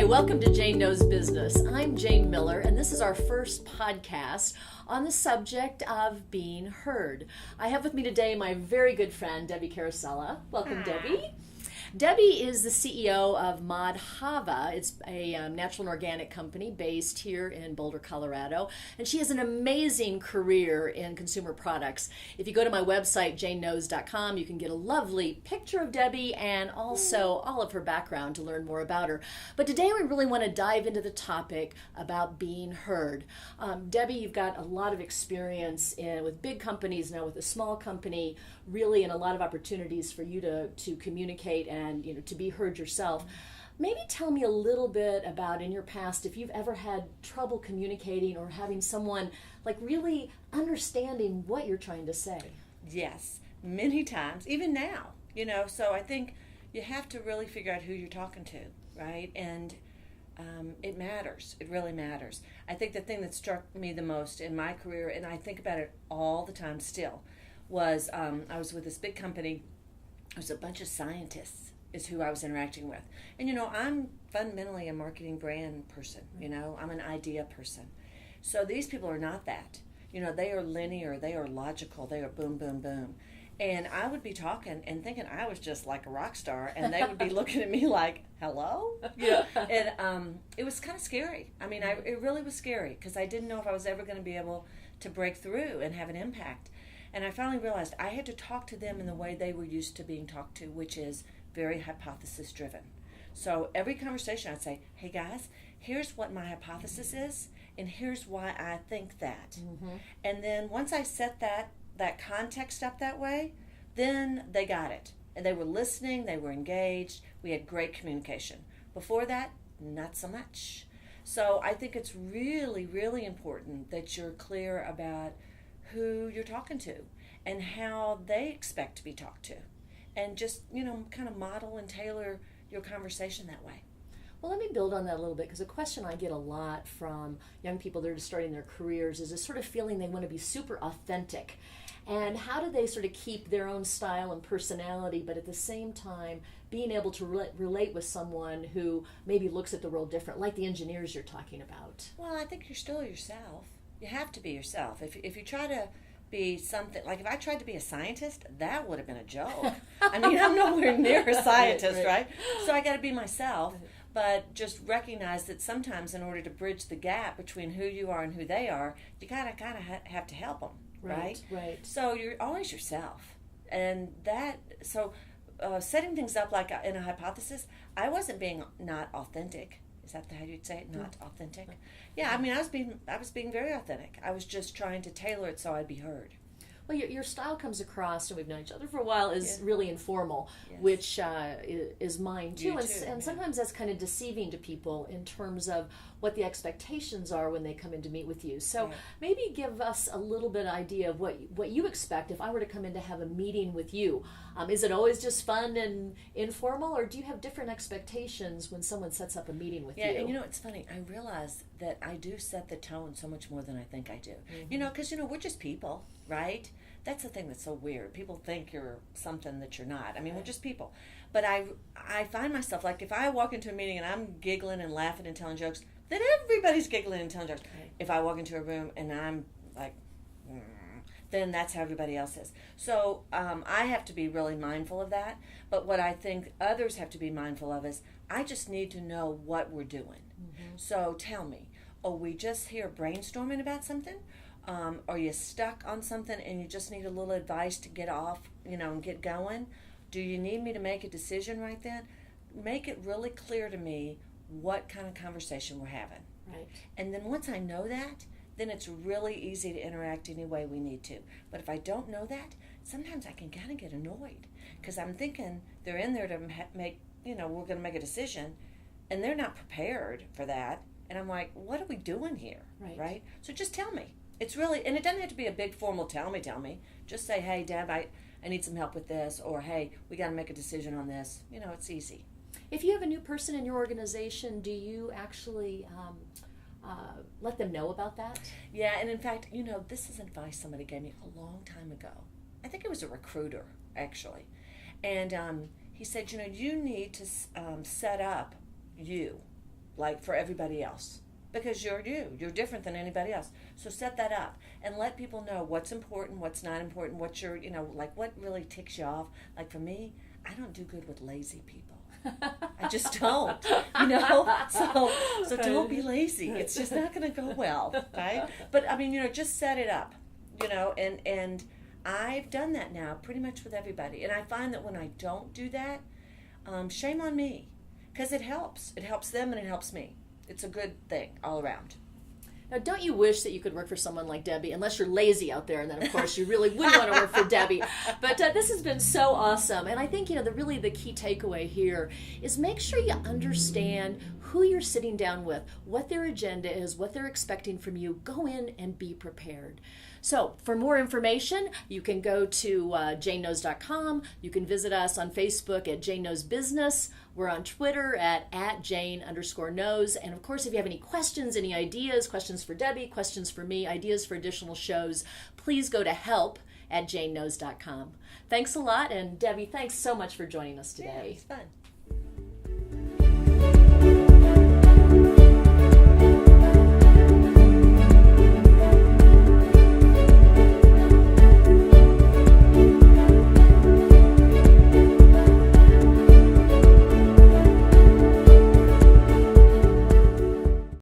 welcome to Jane Knows Business. I'm Jane Miller, and this is our first podcast on the subject of being heard. I have with me today my very good friend, Debbie Carosella. Welcome, Debbie. Debbie is the CEO of Madhava. It's a natural and organic company based here in Boulder, Colorado. And she has an amazing career in consumer products. If you go to my website, janeknows.com, you can get a lovely picture of Debbie and also all of her background to learn more about her. But today we really want to dive into the topic about being heard. Debbie, you've got a lot of experience with big companies, now with a small company, really, and a lot of opportunities for you to communicate and to be heard yourself. Maybe tell me a little bit about, in your past, if you've ever had trouble communicating or having someone like really understanding what you're trying to say. Yes, many times, even now, so I think you have to really figure out who you're talking to, right? And it matters. It really matters. I think the thing that struck me the most in my career, and I think about it all the time still, was I was with this big company. It was a bunch of scientists is who I was interacting with. And, I'm fundamentally a marketing brand person. I'm an idea person. So these people are not that. They are linear, they are logical, they are boom, boom, boom. And I would be talking and thinking I was just like a rock star, and they would be looking at me like, hello? And it was kind of scary. It really was scary because I didn't know if I was ever going to be able to break through and have an impact. And I finally realized I had to talk to them in the way they were used to being talked to, which is very hypothesis driven. So every conversation I'd say, hey guys, here's what my hypothesis is, and here's why I think that. Mm-hmm. And then once I set that context up that way, then they got it. And they were listening, they were engaged, we had great communication. Before that, not so much. So I think it's really, really important that you're clear about who you're talking to and how they expect to be talked to, and just kind of model and tailor your conversation that way. Well, let me build on that a little bit, because a question I get a lot from young people that are just starting their careers is this sort of feeling they want to be super authentic, and how do they sort of keep their own style and personality, but at the same time being able to relate with someone who maybe looks at the world different, like the engineers you're talking about. Well, I think you're still yourself. You have to be yourself. If you try to be something, like if I tried to be a scientist, that would have been a joke. I'm nowhere near a scientist, right? So I got to be myself, but just recognize that sometimes in order to bridge the gap between who you are and who they are, you gotta kind of have to help them, right? Right. So you're always yourself, and setting things up like in a hypothesis, I wasn't being not authentic. Is that how you'd say it? Not authentic? Yeah, I was being very authentic. I was just trying to tailor it so I'd be heard. Well, your style comes across, and we've known each other for a while, is really informal, yes. which is mine too. And yeah. sometimes that's kind of deceiving to people in terms of what the expectations are when they come in to meet with you. So maybe give us a little bit of idea of what you expect if I were to come in to have a meeting with you. Is it always just fun and informal, or do you have different expectations when someone sets up a meeting with you? Yeah, and it's funny. I realize that I do set the tone so much more than I think I do. Mm-hmm. Because we're just people, right? That's the thing that's so weird. People think you're something that you're not. We're just people. But I find myself, like, if I walk into a meeting and I'm giggling and laughing and telling jokes, then everybody's giggling and telling jokes. Right. If I walk into a room and I'm like, then that's how everybody else is. So I have to be really mindful of that. But what I think others have to be mindful of is I just need to know what we're doing. Mm-hmm. So tell me, are we just here brainstorming about something? Are you stuck on something and you just need a little advice to get off, and get going? Do you need me to make a decision right then? Make it really clear to me what kind of conversation we're having. Right. And then once I know that, then it's really easy to interact any way we need to. But if I don't know that, sometimes I can kind of get annoyed because I'm thinking they're in there to make, we're going to make a decision, and they're not prepared for that. And I'm like, what are we doing here? Right? So just tell me. It's really, and it doesn't have to be a big formal tell me. Just say, hey, Deb, I need some help with this, or hey, we got to make a decision on this. It's easy. If you have a new person in your organization, do you actually let them know about that? Yeah, and in fact, this is advice somebody gave me a long time ago. I think it was a recruiter, actually. And he said, you need to set up you like for everybody else. Because you're you're different than anybody else. So set that up and let people know what's important, what's not important, what you're, like what really ticks you off. Like for me, I don't do good with lazy people. I just don't, So don't be lazy. It's just not going to go well, right? But I mean, just set it up, and I've done that now pretty much with everybody. And I find that when I don't do that, shame on me, because it helps. It helps them and it helps me. It's a good thing all around. Now, don't you wish that you could work for someone like Debbie, unless you're lazy out there, and then, of course, you really wouldn't want to work for Debbie. But this has been so awesome. And I think, the key takeaway here is make sure you understand who you're sitting down with, what their agenda is, what they're expecting from you. Go in and be prepared. So for more information, you can go to janeknows.com. You can visit us on Facebook at Jane Knows Business. We're on Twitter at @Jane_knows. And of course, if you have any questions, any ideas, questions for Debbie, questions for me, ideas for additional shows, please go to help@janeknows.com. Thanks a lot. And Debbie, thanks so much for joining us today. Yeah, it's fun.